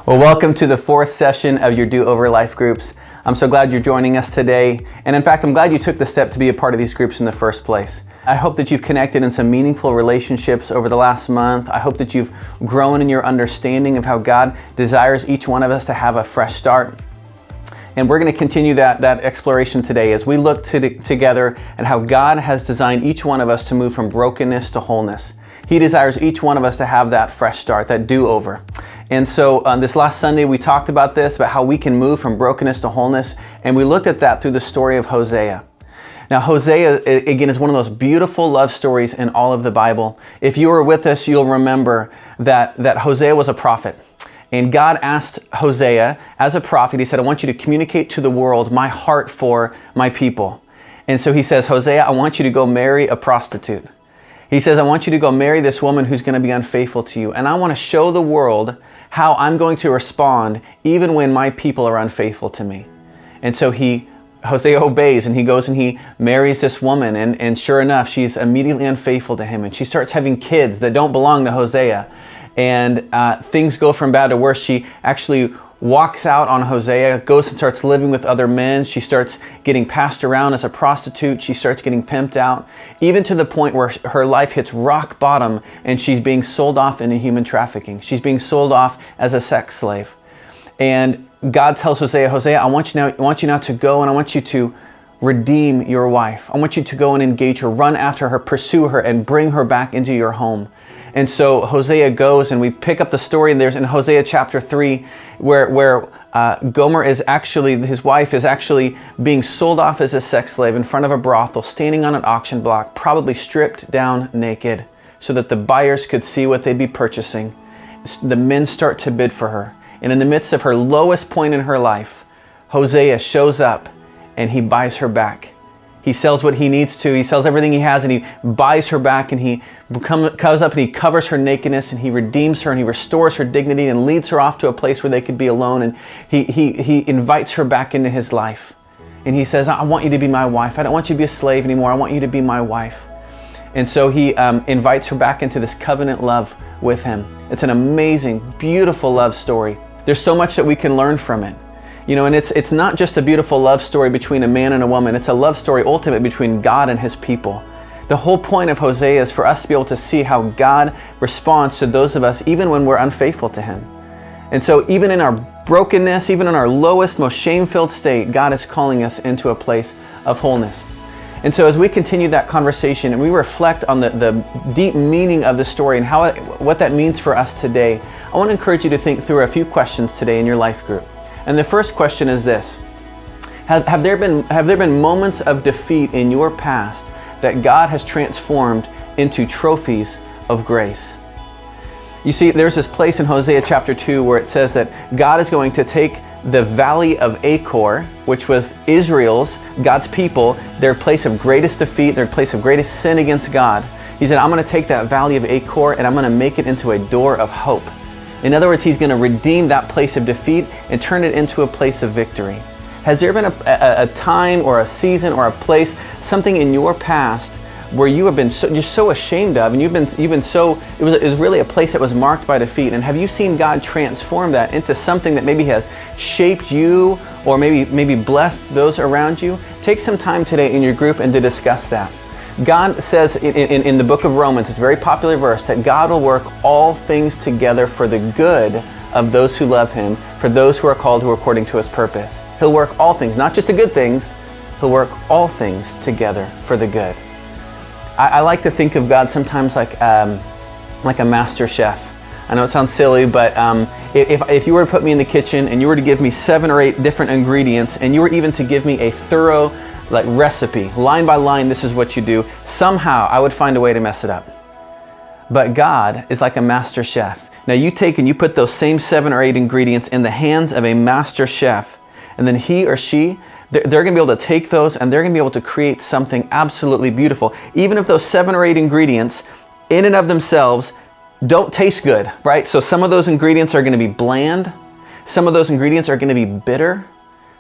Well, welcome to the fourth session of your Do-Over Life groups. I'm so glad you're joining us today. And in fact, I'm glad you took the step to be a part of these groups in the first place. I hope that you've connected in some meaningful relationships over the last month. I hope that you've grown in your understanding of how God desires each one of us to have a fresh start. And we're going to continue that exploration today as we look together at how God has designed each one of us to move from brokenness to wholeness. He desires each one of us to have that fresh start, that do-over. And so this last Sunday we talked about this, about how we can move from brokenness to wholeness, and we looked at that through the story of Hosea. Now Hosea, again, is one of those beautiful love stories in all of the Bible. If you were with us, you'll remember that Hosea was a prophet. And God asked Hosea, as a prophet, he said, I want you to communicate to the world my heart for my people. And so he says, Hosea, I want you to go marry a prostitute. He says, I want you to go marry this woman who's going to be unfaithful to you. And I want to show the world how I'm going to respond even when my people are unfaithful to me. And so Hosea obeys, and he goes and he marries this woman. And sure enough, she's immediately unfaithful to him. And she starts having kids that don't belong to Hosea. And things go from bad to worse. She actually walks out on Hosea, goes and starts living with other men. She starts getting passed around as a prostitute. She starts getting pimped out, even to the point where her life hits rock bottom and she's being sold off into human trafficking. She's being sold off as a sex slave. And God tells Hosea, I want you now to go, and I want you to redeem your wife. I want you to go and engage her, run after her, pursue her, and bring her back into your home. And so Hosea goes, and we pick up the story, and there's in Hosea chapter 3 where Gomer is actually, his wife is actually being sold off as a sex slave in front of a brothel, standing on an auction block, probably stripped down naked, so that the buyers could see what they'd be purchasing. The men start to bid for her. And in the midst of her lowest point in her life, Hosea shows up and he buys her back. He sells what he needs to. He sells everything he has, and he buys her back, and he comes up and he covers her nakedness, and he redeems her, and he restores her dignity and leads her off to a place where they could be alone. And he invites her back into his life. And he says, I want you to be my wife. I don't want you to be a slave anymore. I want you to be my wife. And so he invites her back into this covenant love with him. It's an amazing, beautiful love story. There's so much that we can learn from it. You know, and it's not just a beautiful love story between a man and a woman. It's a love story ultimate between God and his people. The whole point of Hosea is for us to be able to see how God responds to those of us even when we're unfaithful to him. And so even in our brokenness, even in our lowest, most shame-filled state, God is calling us into a place of wholeness. And so as we continue that conversation and we reflect on the deep meaning of the story and what that means for us today, I want to encourage you to think through a few questions today in your life group. And the first question is this: Have there been moments of defeat in your past that God has transformed into trophies of grace? You see, there's this place in Hosea chapter 2 where it says that God is going to take the valley of Achor, which was God's people, their place of greatest defeat, their place of greatest sin against God. He said, I'm going to take that valley of Achor and I'm going to make it into a door of hope. In other words, he's going to redeem that place of defeat and turn it into a place of victory. Has there been a time or a season or a place, something in your past where you have been you're so ashamed of, and you've been so, it was really a place that was marked by defeat, and have you seen God transform that into something that maybe has shaped you or maybe blessed those around you? Take some time today in your group and to discuss that. God says in the book of Romans, it's a very popular verse, that God will work all things together for the good of those who love him, for those who are called who are according to his purpose. He'll work all things, not just the good things, he'll work all things together for the good. I like to think of God sometimes like a master chef. I know it sounds silly, but if you were to put me in the kitchen and you were to give me 7 or 8 different ingredients, and you were even to give me a thorough recipe, line by line, this is what you do, somehow I would find a way to mess it up. But God is like a master chef. Now you take and you put those same 7 or 8 ingredients in the hands of a master chef, and then he or she, they're going to be able to take those and they're going to be able to create something absolutely beautiful. Even if those 7 or 8 ingredients in and of themselves don't taste good, right? So some of those ingredients are going to be bland. Some of those ingredients are going to be bitter.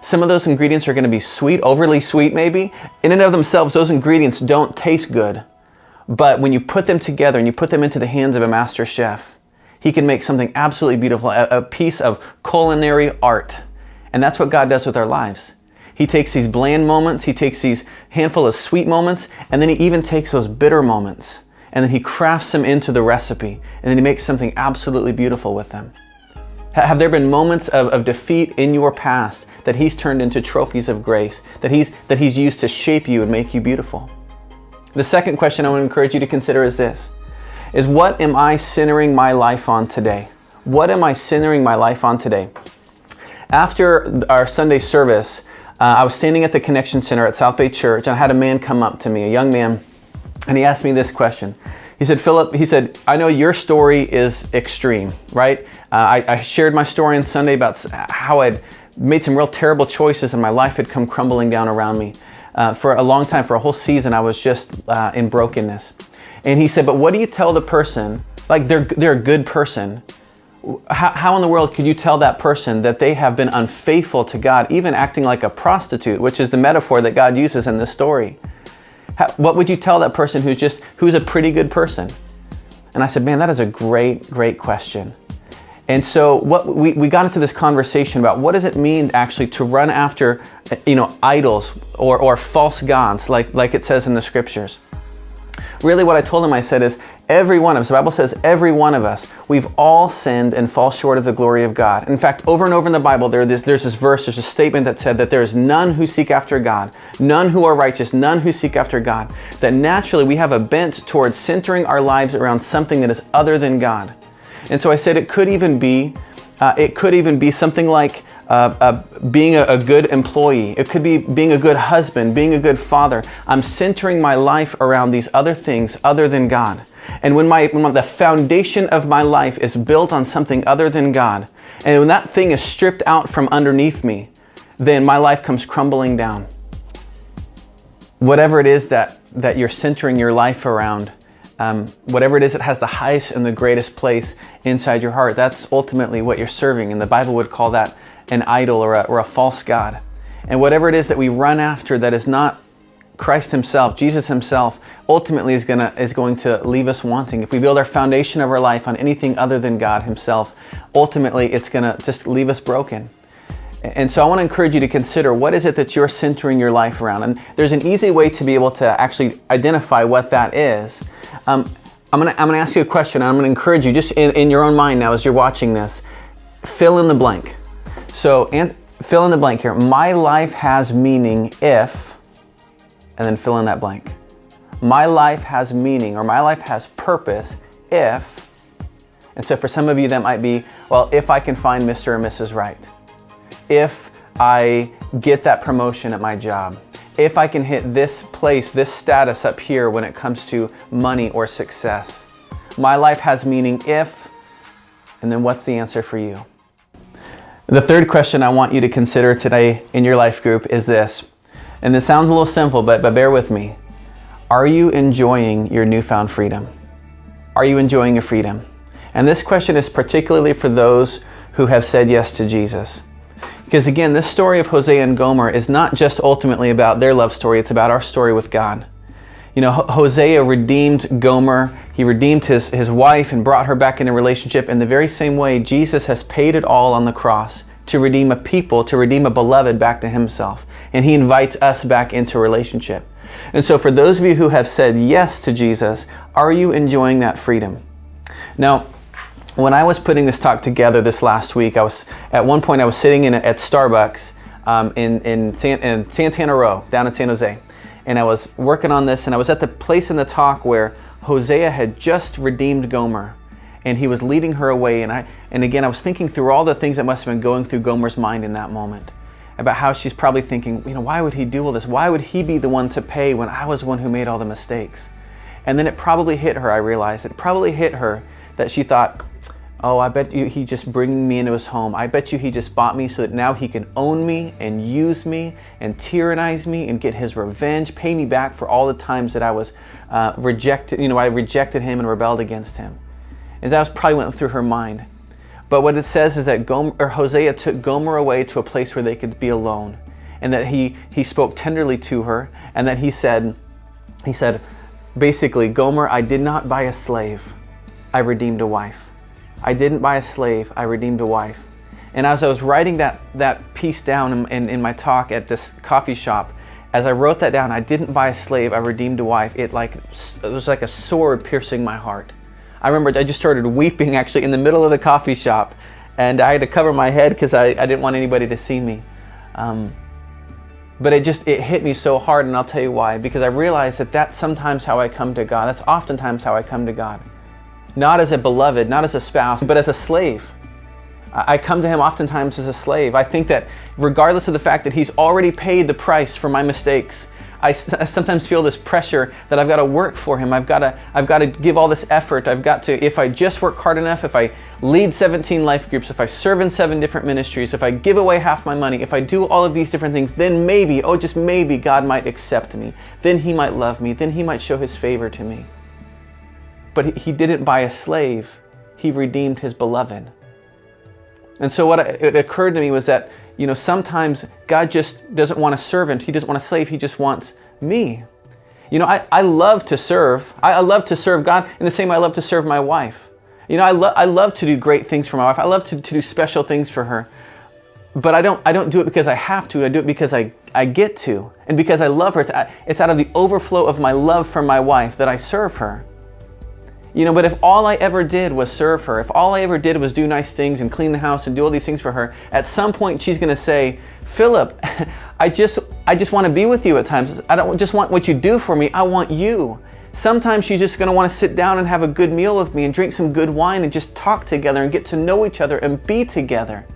Some of those ingredients are going to be sweet, overly sweet maybe. In and of themselves, those ingredients don't taste good. But when you put them together and you put them into the hands of a master chef, He can make something absolutely beautiful, a piece of culinary art. And that's what God does with our lives. He takes these bland moments, he takes these handful of sweet moments, and then he even takes those bitter moments, and then he crafts them into the recipe, and then he makes something absolutely beautiful with them. Have there been moments of defeat in your past that he's turned into trophies of grace, that he's used to shape you and make you beautiful? The second question I want to encourage you to consider is this, is what am I centering my life on today? What am I centering my life on today? After our Sunday service, I was standing at the Connection Center at South Bay Church, and I had a man come up to me, a young man, and he asked me this question. He said, Philip, he said, I know your story is extreme, right? I shared my story on Sunday about how I'd made some real terrible choices and my life had come crumbling down around me. For a long time, for a whole season, I was just in brokenness. And he said, but what do you tell the person, like they're a good person, how in the world could you tell that person that they have been unfaithful to God, even acting like a prostitute, which is the metaphor that God uses in this story? What would you tell that person who's a pretty good person? And I said, man, that is a great question. And so we got into this conversation about what does it mean actually to run after, idols or false gods, like it says in the scriptures. Really what I told him, I said is, every one of us, the Bible says every one of us, we've all sinned and fall short of the glory of God. In fact, over and over in the Bible, there's this verse, there's a statement that said that there is none who seek after God, none who are righteous, none who seek after God. That naturally we have a bent towards centering our lives around something that is other than God. And so I said it could even be something like being a good employee. It could be being a good husband, being a good father. I'm centering my life around these other things other than God. And when the foundation of my life is built on something other than God, and when that thing is stripped out from underneath me, then my life comes crumbling down. Whatever it is that you're centering your life around, whatever it is that has the highest and the greatest place inside your heart, that's ultimately what you're serving. And the Bible would call that an idol or a false god. And whatever it is that we run after that is not Christ himself, Jesus himself, ultimately is going to leave us wanting. If we build our foundation of our life on anything other than God himself, ultimately it's going to just leave us broken. And so I want to encourage you to consider, what is it that you're centering your life around? And there's an easy way to be able to actually identify what that is. I'm going to ask you a question, and I'm going to encourage you just in your own mind now as you're watching this, fill in the blank. So fill in the blank here. My life has meaning if, and then fill in that blank. My life has meaning, or my life has purpose if, and so for some of you that might be, well, if I can find Mr. or Mrs. Right. If I get that promotion at my job. If I can hit this place, this status up here when it comes to money or success. My life has meaning if, and then what's the answer for you? The third question I want you to consider today in your life group is this, and this sounds a little simple, but bear with me. Are you enjoying your newfound freedom? Are you enjoying your freedom? And this question is particularly for those who have said yes to Jesus. Because again, this story of Hosea and Gomer is not just ultimately about their love story, it's about our story with God. You know, Hosea redeemed Gomer, he redeemed his wife and brought her back in a relationship. In the very same way, Jesus has paid it all on the cross to redeem a people, to redeem a beloved back to himself. And he invites us back into a relationship. And so for those of you who have said yes to Jesus, are you enjoying that freedom? Now, when I was putting this talk together this last week, at one point I was sitting at Starbucks in Santana Row, down in San Jose. And I was working on this, and I was at the place in the talk where Hosea had just redeemed Gomer, and he was leading her away. And again, I was thinking through all the things that must have been going through Gomer's mind in that moment, about how she's probably thinking, why would he do all this? Why would he be the one to pay when I was the one who made all the mistakes? And then it probably hit her, I realized, it probably hit her that she thought, oh, I bet you he just bringing me into his home. I bet you he just bought me so that now he can own me and use me and tyrannize me and get his revenge, pay me back for all the times that I was rejected. I rejected him and rebelled against him. And that was probably went through her mind. But what it says is that Hosea took Gomer away to a place where they could be alone, and that he spoke tenderly to her, and that he said, basically, Gomer, I did not buy a slave, I redeemed a wife. I didn't buy a slave, I redeemed a wife. And as I was writing that piece down in my talk at this coffee shop, as I wrote that down, I didn't buy a slave, I redeemed a wife, it was like a sword piercing my heart. I remember I just started weeping actually in the middle of the coffee shop, and I had to cover my head because I didn't want anybody to see me. But it hit me so hard, and I'll tell you why. Because I realized that that's sometimes how I come to God. That's oftentimes how I come to God. Not as a beloved, not as a spouse, but as a slave. I come to Him oftentimes as a slave. I think that regardless of the fact that He's already paid the price for my mistakes, I sometimes feel this pressure that I've got to work for Him. I've got to give all this effort. I've got to, if I just work hard enough, if I lead 17 life groups, if I serve in 7 different ministries, if I give away half my money, if I do all of these different things, then maybe, oh just maybe, God might accept me. Then He might love me. Then He might show His favor to me. But He didn't buy a slave. He redeemed His beloved. And so it occurred to me was that, sometimes God just doesn't want a servant. He doesn't want a slave. He just wants me. I love to serve. I love to serve God in the same way I love to serve my wife. I love to do great things for my wife. I love to do special things for her. But I don't do it because I have to. I do it because I get to. And because I love her. It's out of the overflow of my love for my wife that I serve her. But if all I ever did was serve her, if all I ever did was do nice things and clean the house and do all these things for her, at some point she's going to say, Philip, I just want to be with you at times. I don't just want what you do for me. I want you. Sometimes she's just going to want to sit down and have a good meal with me and drink some good wine and just talk together and get to know each other and be together.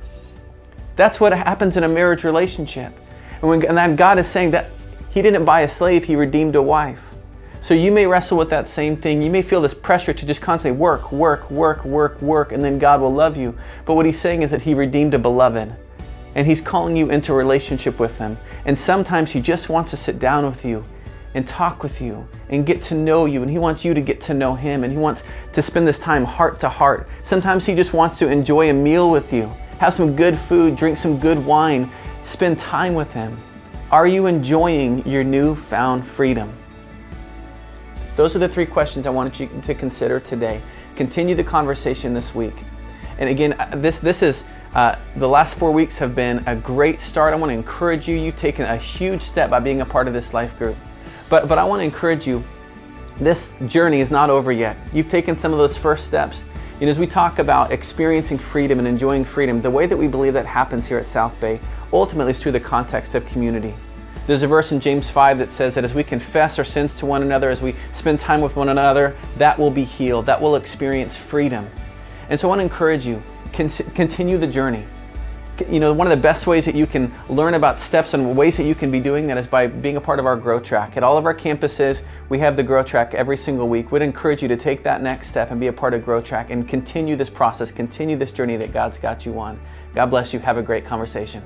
That's what happens in a marriage relationship. And then God is saying that He didn't buy a slave, He redeemed a wife. So you may wrestle with that same thing. You may feel this pressure to just constantly work, and then God will love you. But what He's saying is that He redeemed a beloved, and He's calling you into a relationship with them. And sometimes He just wants to sit down with you and talk with you and get to know you, and He wants you to get to know Him, and He wants to spend this time heart to heart. Sometimes He just wants to enjoy a meal with you, have some good food, drink some good wine, spend time with Him. Are you enjoying your newfound freedom? Those are the 3 questions I wanted you to consider today. Continue the conversation this week. And again, this is the last 4 weeks have been a great start. I want to encourage you. You've taken a huge step by being a part of this life group. But I want to encourage you, this journey is not over yet. You've taken some of those first steps. As we talk about experiencing freedom and enjoying freedom, the way that we believe that happens here at South Bay ultimately is through the context of community. There's a verse in James 5 that says that as we confess our sins to one another, as we spend time with one another, that will be healed, that will experience freedom. And so I want to encourage you, continue the journey. One of the best ways that you can learn about steps and ways that you can be doing that is by being a part of our Grow Track. At all of our campuses, we have the Grow Track every single week. We'd encourage you to take that next step and be a part of Grow Track and continue this process, continue this journey that God's got you on. God bless you. Have a great conversation.